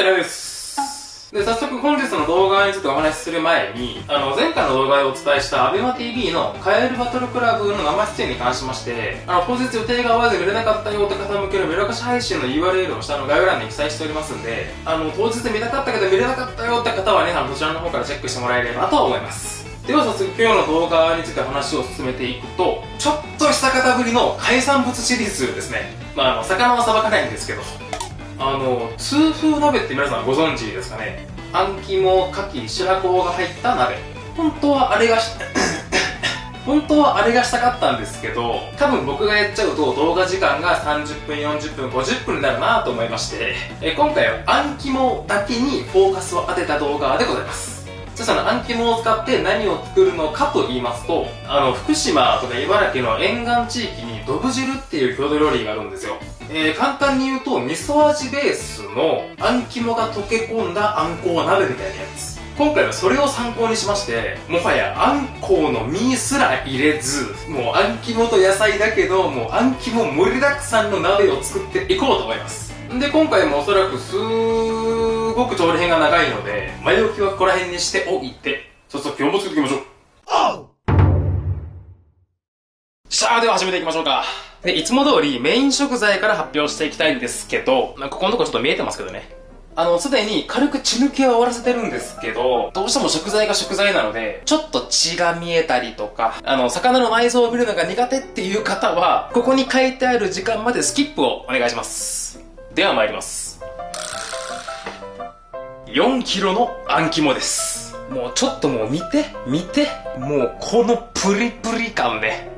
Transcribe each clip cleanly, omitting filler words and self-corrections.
寺です。で、早速本日の動画についてお話しする前に、前回の動画でお伝えした ABEMATV のカエルバトルクラブの生出演に関しまして、当日予定が合わず見れなかったよって方向けの見逃し配信の URL を下の概要欄に記載しておりますんで、当日見たかったけど見れなかったよって方はね、そちらの方からチェックしてもらえればなとは思います。では早速今日の動画について話を進めていくと、ちょっとした方ぶりの海産物シリーズですね。魚はさばかないんですけど、痛風鍋って皆さんご存知ですかね。あん肝、牡蠣、白子が入った鍋。本当はあれがしたかったんですけど、多分僕がやっちゃうと動画時間が30分、40分、50分になるなと思いまして、今回はあん肝だけにフォーカスを当てた動画でございます。そのあん肝を使って何を作るのかと言いますと、福島とか茨城の沿岸地域にどぶ汁っていう郷土料理があるんですよ。簡単に言うと味噌味ベースのあん肝が溶け込んだあんこう鍋みたいなやつ。今回はそれを参考にしまして、もはやあんこうの身すら入れず、もうあん肝と野菜だけど、もうあん肝盛りだくさんの鍋を作っていこうと思います。で、今回もおそらくすごく調理編が長いので、前置きはここら辺にしておいて、早速今日も作っていきましょう。さあ、では始めていきましょうか。で、いつも通りメイン食材から発表していきたいんですけど、ここのとこちょっと見えてますけどね。すでに軽く血抜きは終わらせてるんですけど、どうしても食材が食材なので、ちょっと血が見えたりとか、魚の内臓を見るのが苦手っていう方は、ここに書いてある時間までスキップをお願いします。では参ります。4キロのあん肝です。もうちょっともう見て、もうこのプリプリ感ね。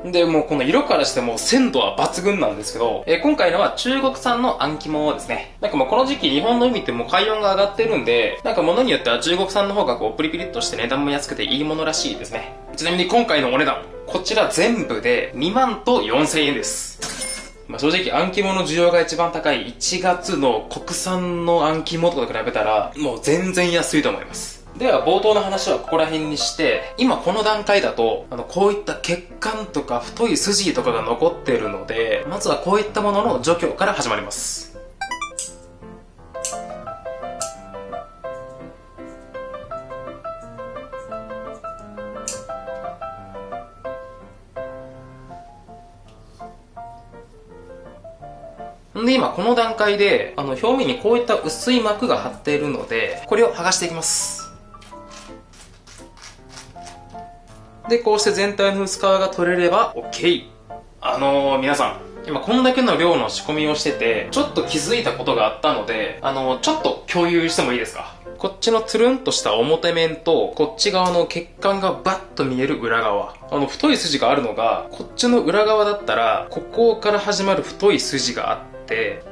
で、もうこの色からしても鮮度は抜群なんですけど、今回のは中国産のあん肝ですね。もうこの時期日本の海ってもう海温が上がってるんで、物によっては中国産の方がプリピリっとして値段も安くていいものらしいですね。ちなみに今回のお値段、こちら全部で2万と4000円です。正直あん肝の需要が一番高い1月の国産のあん肝とかと比べたら、もう全然安いと思います。では冒頭の話はここら辺にして、今この段階だとこういった血管とか太い筋とかが残っているので、まずはこういったものの除去から始まります。で、今この段階で表面にこういった薄い膜が張っているので、これを剥がしていきます。で、こうして全体の薄皮が取れれば OK。皆さん、今こんだけの量の仕込みをしてて、ちょっと気づいたことがあったので、ちょっと共有してもいいですか？こっちのつるんとした表面と、こっち側の血管がバッと見える裏側。太い筋があるのが、こっちの裏側だったら、ここから始まる太い筋があって、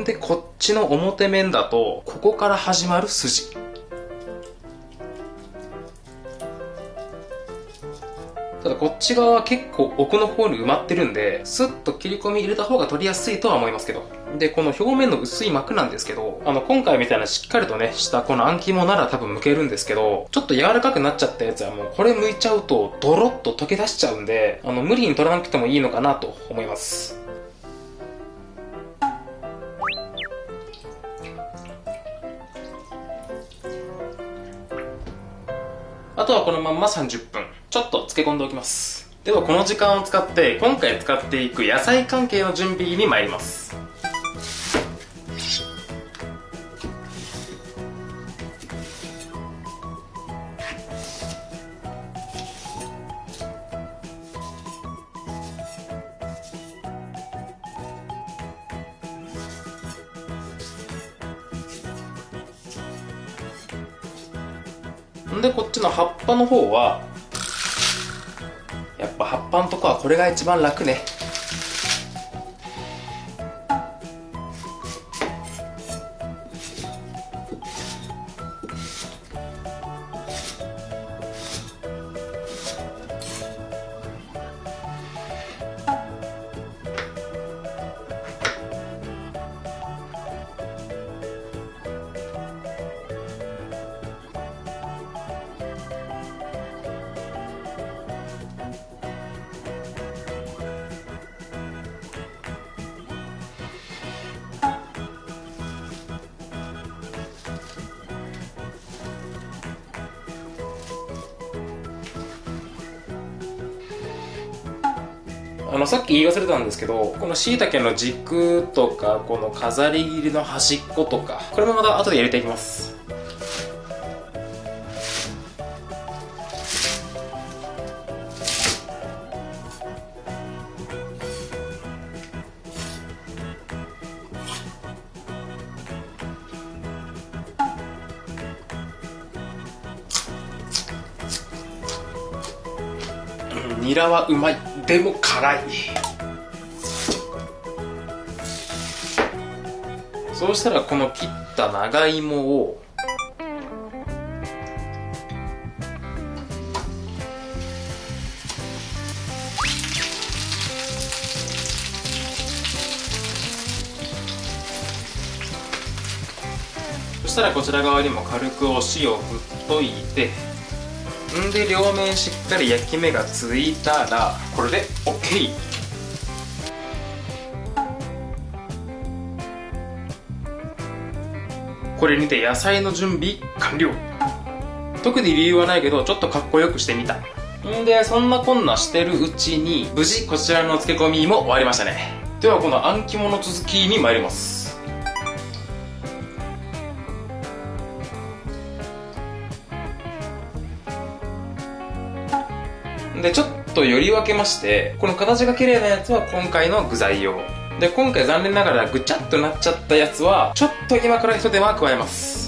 で、こっちの表面だと、ここから始まる筋。ただこっち側は結構奥の方に埋まってるんで、スッと切り込み入れた方が取りやすいとは思いますけど。で、この表面の薄い膜なんですけど、今回みたいなしっかりとね、したこのあん肝なら多分剥けるんですけど、ちょっと柔らかくなっちゃったやつはもうこれ剥いちゃうとドロッと溶け出しちゃうんで、無理に取らなくてもいいのかなと思います。あとはこのまんま30分、ちょっと漬け込んでおきます。ではこの時間を使って、今回使っていく野菜関係の準備に参ります。で、こっちの葉っぱの方は、やっぱ葉っぱのとこはこれが一番楽ね。さっき言い忘れたんですけど、この椎茸の軸とか、この飾り切りの端っことか、これもまた後で入れていきます。ニラはうまい。でも辛い。そうしたらこの切った長芋をそしたらこちら側にも軽くお塩を振っといて、んで両面しっかり焼き目がついたらこれで OK。 これにて野菜の準備完了。特に理由はないけどちょっとかっこよくしてみた。んでそんなこんなしてるうちに無事こちらの漬け込みも終わりましたね。ではこのあん肝の続きに参ります。でちょっとより分けまして、この形が綺麗なやつは今回の具材用で、今回残念ながらぐちゃっとなっちゃったやつはちょっと今から一手間加えます。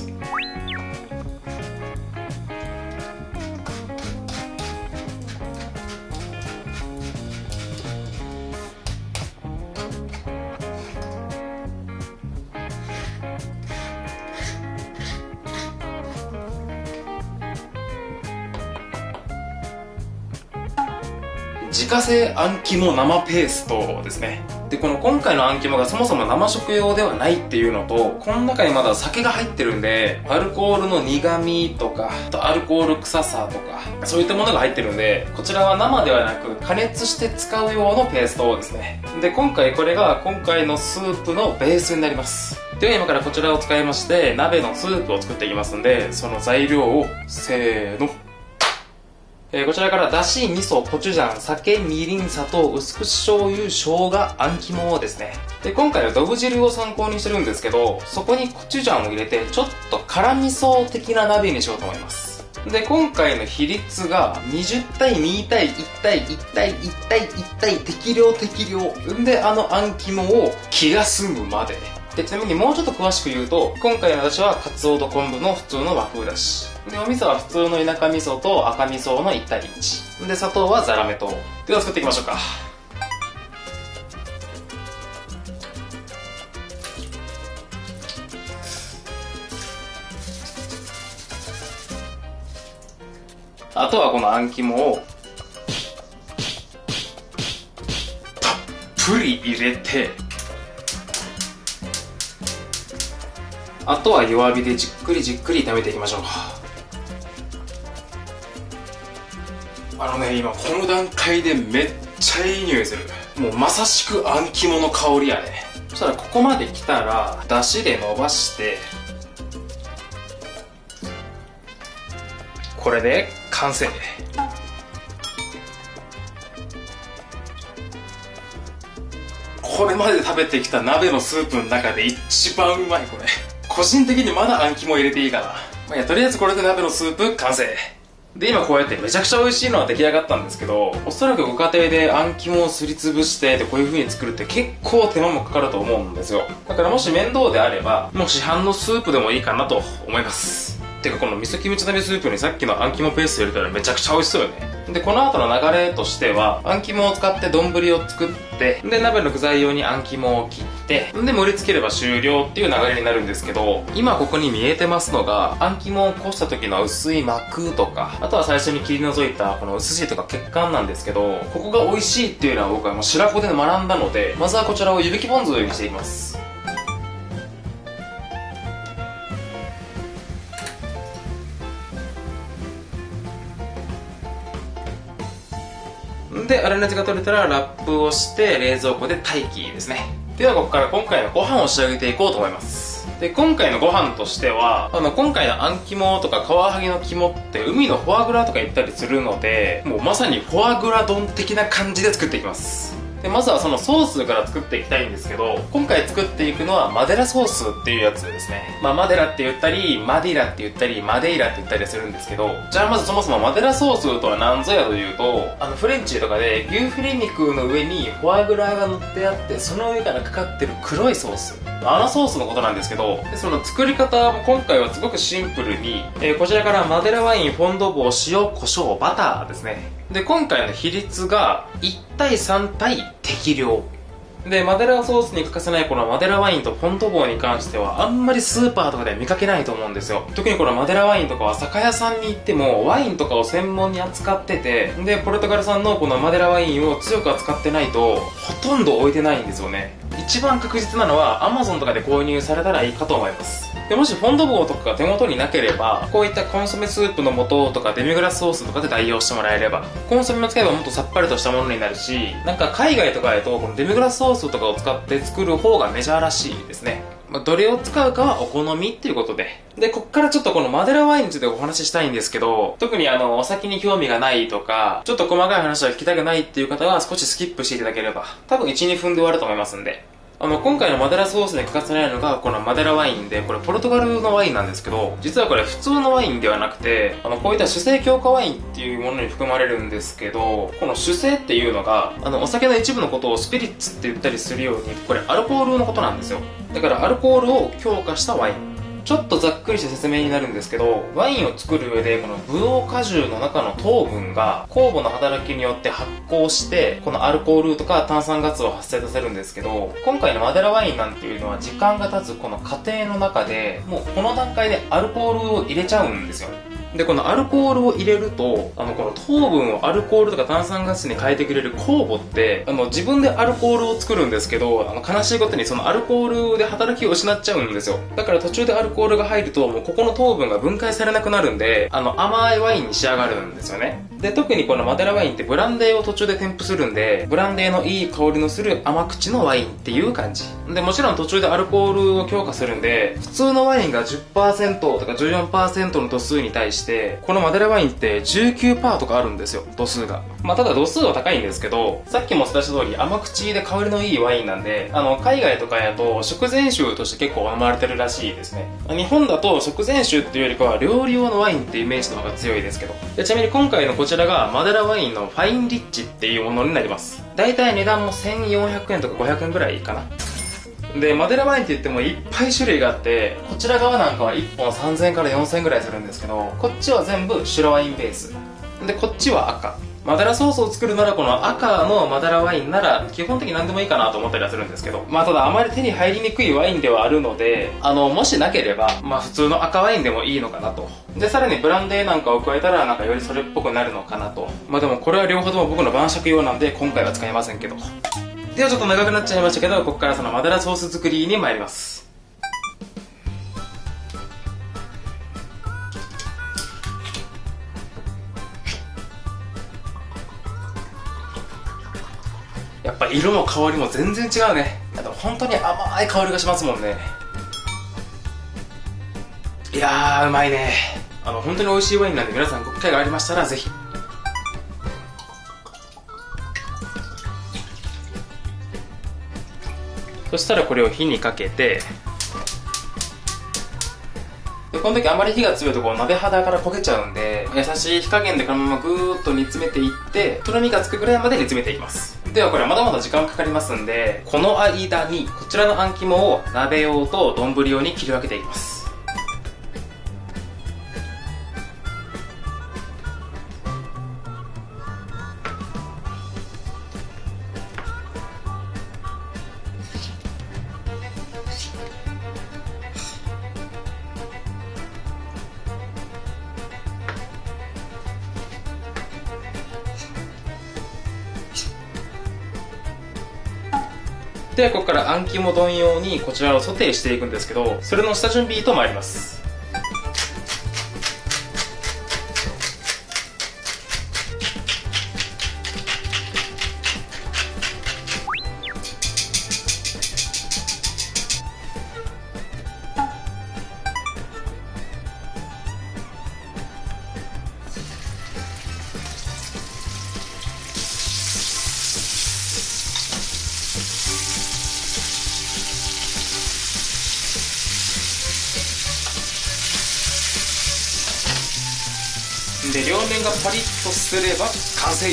自家製あん肝生ペーストですね。でこの今回のあん肝がそもそも生食用ではないっていうのと、この中にまだ酒が入ってるんで、アルコールの苦味とか、あとアルコール臭さとか、そういったものが入ってるんで、こちらは生ではなく加熱して使う用のペーストですね。で今回これが今回のスープのベースになります。では今からこちらを使いまして鍋のスープを作っていきますんで、その材料をせーの。こちらからだし、味噌、コチュジャン、酒、みりん、砂糖、薄口醤油、生姜、あん肝ですね。で今回はどぶ汁を参考にしてるんですけど、そこにコチュジャンを入れてちょっと辛味噌的な鍋にしようと思います。で今回の比率が20対2対1対1対1対1対適量適量で、あん肝を気が済むまで。でちなみにもうちょっと詳しく言うと、今回のだしはカツオと昆布の普通の和風だしで、お味噌は普通の田舎味噌と赤味噌の1対1で、砂糖はザラメ糖では作っていきましょうか。あとはこのあん肝をたっぷり入れて、あとは弱火でじっくりじっくり炒めていきましょう。今この段階でめっちゃいい匂いする。もうまさしくあん肝の香りやね。そしたらここまで来たらだしで伸ばして、これで完成。これまで食べてきた鍋のスープの中で一番うまい。これ個人的にまだあん肝入れていいかな。いやとりあえずこれで鍋のスープ完成で、今こうやってめちゃくちゃ美味しいのは出来上がったんですけど、おそらくご家庭であん肝をすりつぶしてでこういう風に作るって結構手間もかかると思うんですよ。だからもし面倒であればもう市販のスープでもいいかなと思います。てかこの味噌キムチ鍋スープにさっきのあん肝ペースト入れたらめちゃくちゃ美味しそうよね。でこの後の流れとしては、あん肝を使って丼を作って、で鍋の具材用にあん肝を切って、で盛り付ければ終了っていう流れになるんですけど、今ここに見えてますのがあん肝をこした時の薄い膜とか、あとは最初に切り除いたこの薄血とか血管なんですけど、ここが美味しいっていうのは僕はもう白子で学んだので、まずはこちらを湯引きポン酢にしていきます。で粗熱が取れたらラップをして冷蔵庫で待機ですね。ではここから今回のご飯を仕上げていこうと思います。で今回のご飯としては、今回のあん肝とかカワハギの肝って海のフォアグラとか言ったりするので、もうまさにフォアグラ丼的な感じで作っていきます。で、まずはそのソースから作っていきたいんですけど、今回作っていくのはマデラソースっていうやつですね。まあマデラって言ったり、マディラって言ったり、マデイラって言ったりするんですけど、じゃあまずそもそもマデラソースとは何ぞやというと、フレンチとかで牛フィレ肉の上にフォアグラが乗ってあって、その上からかかってる黒いソース。あのソースのことなんですけど、でその作り方も今回はすごくシンプルに、こちらからマデラワイン、フォンドボー、塩、胡椒、バターですね。で、今回の比率が1対3対適量。で、マデラソースに欠かせないこのマデラワインとフォンドボーに関してはあんまりスーパーとかで見かけないと思うんですよ。特にこのマデラワインとかは酒屋さんに行ってもワインとかを専門に扱ってて、で、ポルトガル産のこのマデラワインを強く扱ってないとほとんど置いてないんですよね。一番確実なのは Amazon とかで購入されたらいいかと思います。で、もしフォンドボーとかが手元になければ、こういったコンソメスープの素とかデミグラスソースとかで代用してもらえれば、コンソメを使えばもっとさっぱりとしたものになるし、なんか海外とかだとこのデミグラスソースとかを使って作る方がメジャーらしいですね。どれを使うかはお好みっていうことで。で、こっからちょっとこのマデラワインについてお話ししたいんですけど、特にお酒に興味がないとか、ちょっと細かい話は聞きたくないっていう方は少しスキップしていただければ、多分1、2分で終わると思いますんで。今回のマデラソースに欠かせないのがこのマデラワインで、これポルトガルのワインなんですけど、実はこれ普通のワインではなくて、こういった酒精強化ワインっていうものに含まれるんですけど、この酒精っていうのが、お酒の一部のことをスピリッツって言ったりするように、これアルコールのことなんですよ。だからアルコールを強化したワイン。ちょっとざっくりした説明になるんですけど、ワインを作る上でこのブドウ果汁の中の糖分が酵母の働きによって発酵して、このアルコールとか炭酸ガスを発生させるんですけど、今回のマデラワインなんていうのは時間が経つこの過程の中でもうこの段階でアルコールを入れちゃうんですよ。で、このアルコールを入れると、この糖分をアルコールとか炭酸ガスに変えてくれる酵母って、自分でアルコールを作るんですけど、悲しいことにそのアルコールで働きを失っちゃうんですよ。だから途中でアルコールが入ると、もうここの糖分が分解されなくなるんで、甘いワインに仕上がるんですよね。で、特にこのマデラワインってブランデーを途中で添付するんで、ブランデーのいい香りのする甘口のワインっていう感じ。で、もちろん途中でアルコールを強化するんで、普通のワインが 10% とか 14% の度数に対して、このマデラワインって 19% とかあるんですよ、度数が。まあ、ただ度数は高いんですけど、さっきも伝えした通り甘口で香りのいいワインなんで、海外とかやと食前酒として結構飲まれてるらしいですね。日本だと食前酒っていうよりかは料理用のワインっていうイメージの方が強いですけど。で、ちなみに今回のこちらがマデラワインのファインリッチっていうものになります。だいたい値段も1400円とか500円ぐらいかな。で、マデラワインって言ってもいっぱい種類があって、こちら側なんかは1本3000円から4000円ぐらいするんですけど、こっちは全部白ワインベース。で、こっちは赤。マデラソースを作るならこの赤のマデラワインなら基本的に何でもいいかなと思ったりはするんですけど、まあただあまり手に入りにくいワインではあるので、もしなければ、まあ普通の赤ワインでもいいのかなと。で、さらにブランデーなんかを加えたらなんかよりそれっぽくなるのかなと。まあでもこれは両方とも僕の晩酌用なんで今回は使いませんけど。ではちょっと長くなっちゃいましたけど、ここからそのマデラソース作りに参ります。やっぱ色も香りも全然違うね。あと本当に甘い香りがしますもんね。いやー、うまいね。本当に美味しいワインなんで皆さん機会がありましたらぜひ。そしたらこれを火にかけて、でこの時あまり火が強いとこう鍋肌から焦げちゃうんで、優しい火加減でこのままぐーっと煮詰めていって、とろみがつくぐらいまで煮詰めていきます。ではこれはまだまだ時間かかりますんで、この間にこちらのあん肝を鍋用と丼用に切り分けていきます。ではここからあん肝丼用にこちらをソテーしていくんですけど、それの下準備と参ります。で両面がパリッとすれば完成。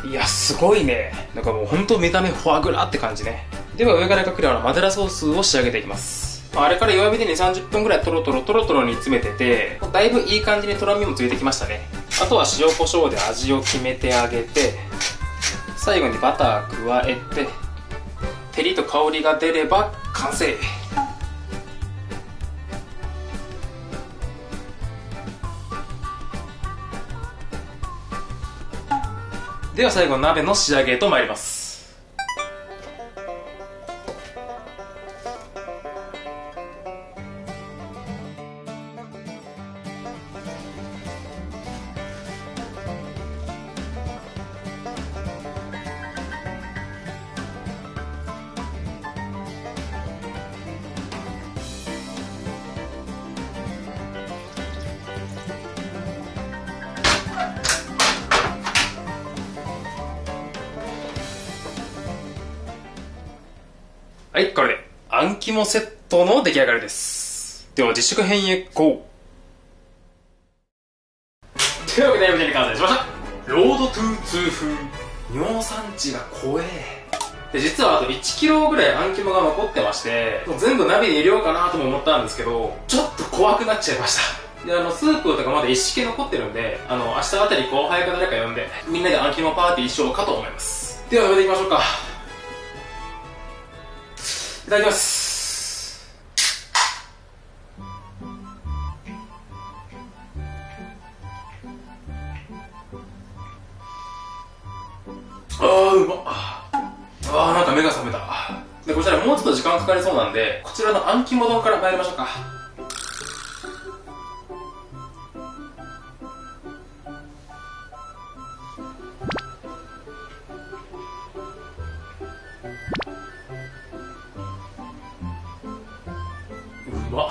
いや、すごいね。なんかもうほんと見た目フォアグラって感じね。では上からかけるマデラソースを仕上げていきます。あれから弱火で2、30分ぐらいトロトロに詰めてて、だいぶいい感じにとろみもついてきましたね。あとは塩コショウで味を決めてあげて、最後にバター加えて、照りと香りが出れば完成。では最後鍋の仕上げへと参ります。はい、これであん肝セットの出来上がりです。では実食編へゴー。というわけで無事に完成しました。ロードトゥー痛風。尿酸値が怖え。で、実はあと1キロぐらいあん肝が残ってまして、もう全部鍋に入れようかなとも思ったんですけど、ちょっと怖くなっちゃいました。で、スープとかまだ一式残ってるんで、明日あたり後輩か誰か呼んで、みんなであん肝パーティーしようかと思います。では、食べていきましょうか。いただきます。うまっ。なんか目が覚めた。で、こちらもうちょっと時間かかりそうなんで、こちらのあん肝丼から参りましょうか。うまっ。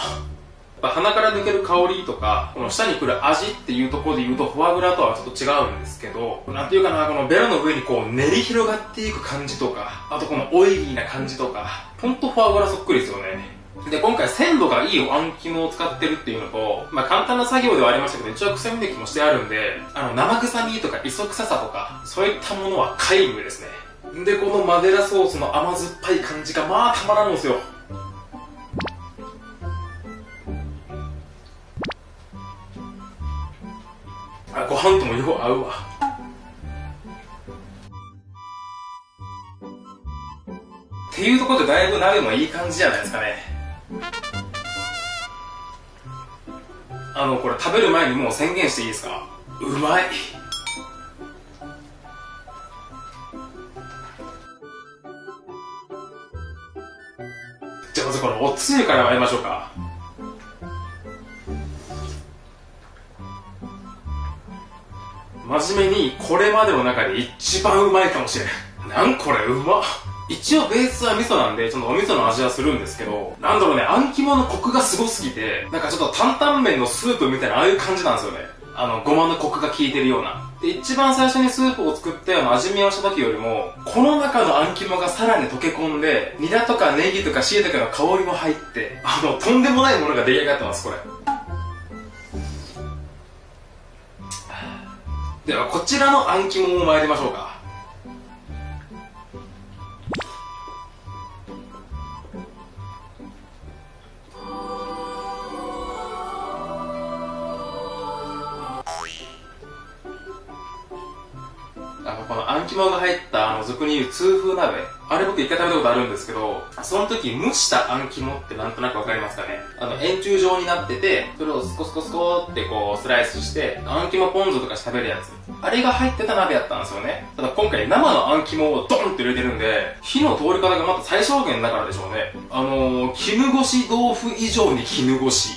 鼻から抜ける香りとか、この舌に来る味っていうところで言うと、フォアグラとはちょっと違うんですけど、なんていうかな、このベロの上にこう練り広がっていく感じとか、あとこのオイリーな感じとか、ほんとフォアグラそっくりですよね。で、今回鮮度がいいあん肝を使ってるっていうのと、簡単な作業ではありましたけど、一応臭み抜きもしてあるんで、生臭みとか磯臭さとか、そういったものは皆無ですね。で、このマデラソースの甘酸っぱい感じがまあたまらんんですよ。ご飯ともよう合うわ。っていうところでだいぶ鍋もいい感じじゃないですかね。これ食べる前にもう宣言していいですか？うまい。じゃあまずこのおつゆから参りましょうか。真面目にこれまでの中で一番うまいかもしれん。なんこれうまっ。一応ベースは味噌なんで、ちょっとお味噌の味はするんですけど、なんだろうね、あん肝のコクがすごすぎて、なんかちょっと担々麺のスープみたいなああいう感じなんですよね。ごまのコクが効いてるような。で、一番最初にスープを作って味見をした時よりも、この中のあん肝がさらに溶け込んで、ニラとかネギとか椎茸の香りも入って、とんでもないものが出来上がってます、これ。では、こちらのあん肝も参りましょうか。このあん肝が入った俗に言う痛風鍋、あれ僕一回食べたことあるんですけど、その時蒸したあん肝ってなんとなくわかりますかね。円柱状になってて、それをスコスコスコってこうスライスして、あん肝ポン酢とかして食べるやつ、あれが入ってた鍋やったんですよね。ただ今回生のあん肝をドンって入れてるんで、火の通り方がまた最小限だからでしょうね。絹ごし豆腐以上に絹ごし。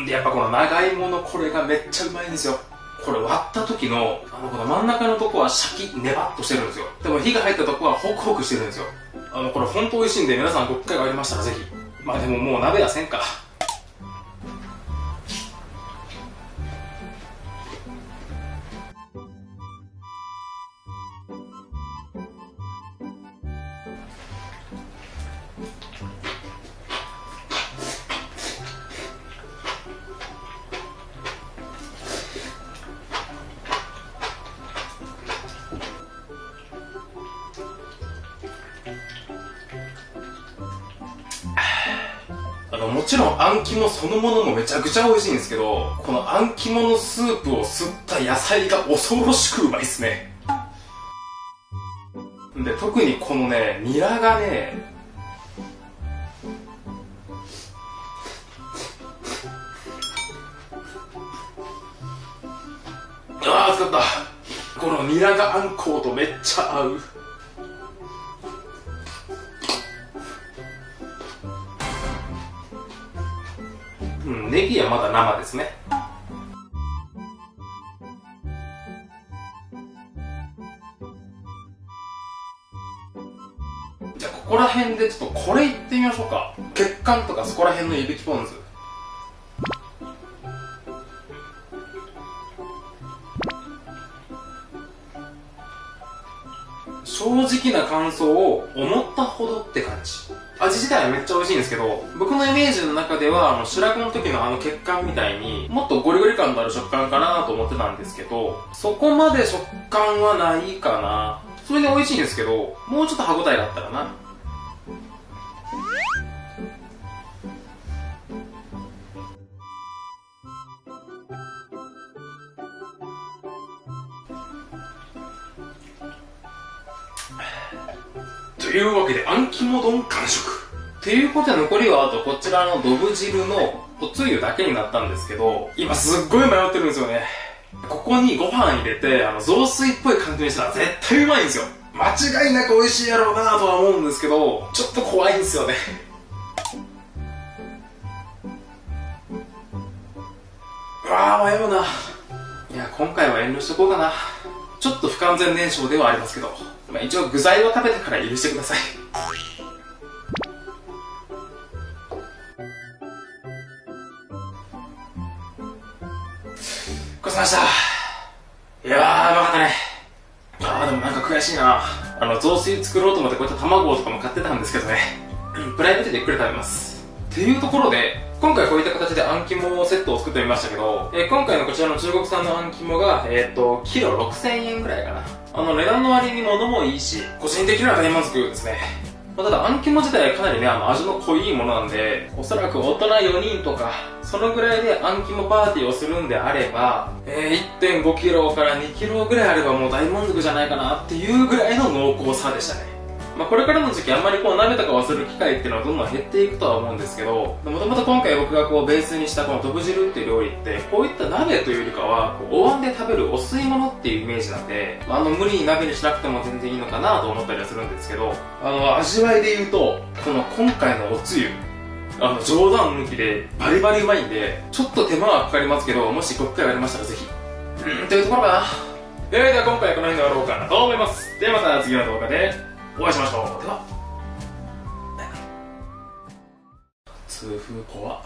で、やっぱこの長芋のこれがめっちゃうまいんですよ。これ割った時の、この真ん中のとこはシャキッ、ネバッとしてるんですよ。でも火が入ったとこはホクホクしてるんですよ。これほんと美味しいんで皆さんご機会がありましたらぜひ。でももう鍋はせんか。ちろんあん肝そのものもめちゃくちゃ美味しいんですけど、このあん肝のスープを吸った野菜が恐ろしくうまいですね。で、特にこのね、ニラがね、あー、使った。このニラがあんこうとめっちゃ合う。ネギはまだ生ですね。じゃあここら辺でちょっとこれいってみましょうか。血管とかそこら辺のいびきポン酢。正直な感想を思ったほどって感じ。味自体はめっちゃ美味しいんですけど、僕のイメージの中では白子の時の血管みたいにもっとゴリゴリ感のある食感かなと思ってたんですけど、そこまで食感はないかな。それで美味しいんですけど、もうちょっと歯応えがあったらな。というわけで、あん肝丼完食ということで、残りはあとこちらのどぶ汁のおつゆだけになったんですけど、今すっごい迷ってるんですよね。ここにご飯入れて雑炊っぽい感じにしたら絶対うまいんですよ。間違いなく美味しいやろうなとは思うんですけど、ちょっと怖いんですよね。うわー、迷うな。いや、今回は遠慮しとこうかな。ちょっと不完全燃焼ではありますけど、一応具材を食べてから許してください。ごちそうさまでした。いやー、うまかったね。でもなんか悔しいな。雑炊作ろうと思ってこういった卵とかも買ってたんですけどね。プライベートでゆっくり食べます。っていうところで、今回こういった形であん肝セットを作ってみましたけど、今回のこちらの中国産のあん肝が、キロ6000円ぐらいかな。値段の割に物もいいし、個人的には大満足ですね。ただ、あん肝自体かなりね、味の濃いものなんで、おそらく大人4人とか、そのぐらいであん肝パーティーをするんであれば、1.5 キロから2キロぐらいあればもう大満足じゃないかなっていうぐらいの濃厚さでしたね。これからの時期あんまり鍋とかをする機会っていうのはどんどん減っていくとは思うんですけど、もともと今回僕がベースにしたこのどぶ汁っていう料理って、こういった鍋というよりかは、お椀で食べるお吸い物っていうイメージなんで、無理に鍋にしなくても全然いいのかなと思ったりはするんですけど、味わいで言うと、この今回のおつゆ、冗談抜きでバリバリうまいんで、ちょっと手間はかかりますけど、もしご機会がありましたらぜひ。というところかな。では今回はこの辺で終わろうかなと思います。ではまた次の動画でお会いしましょう。では。痛風怖っ。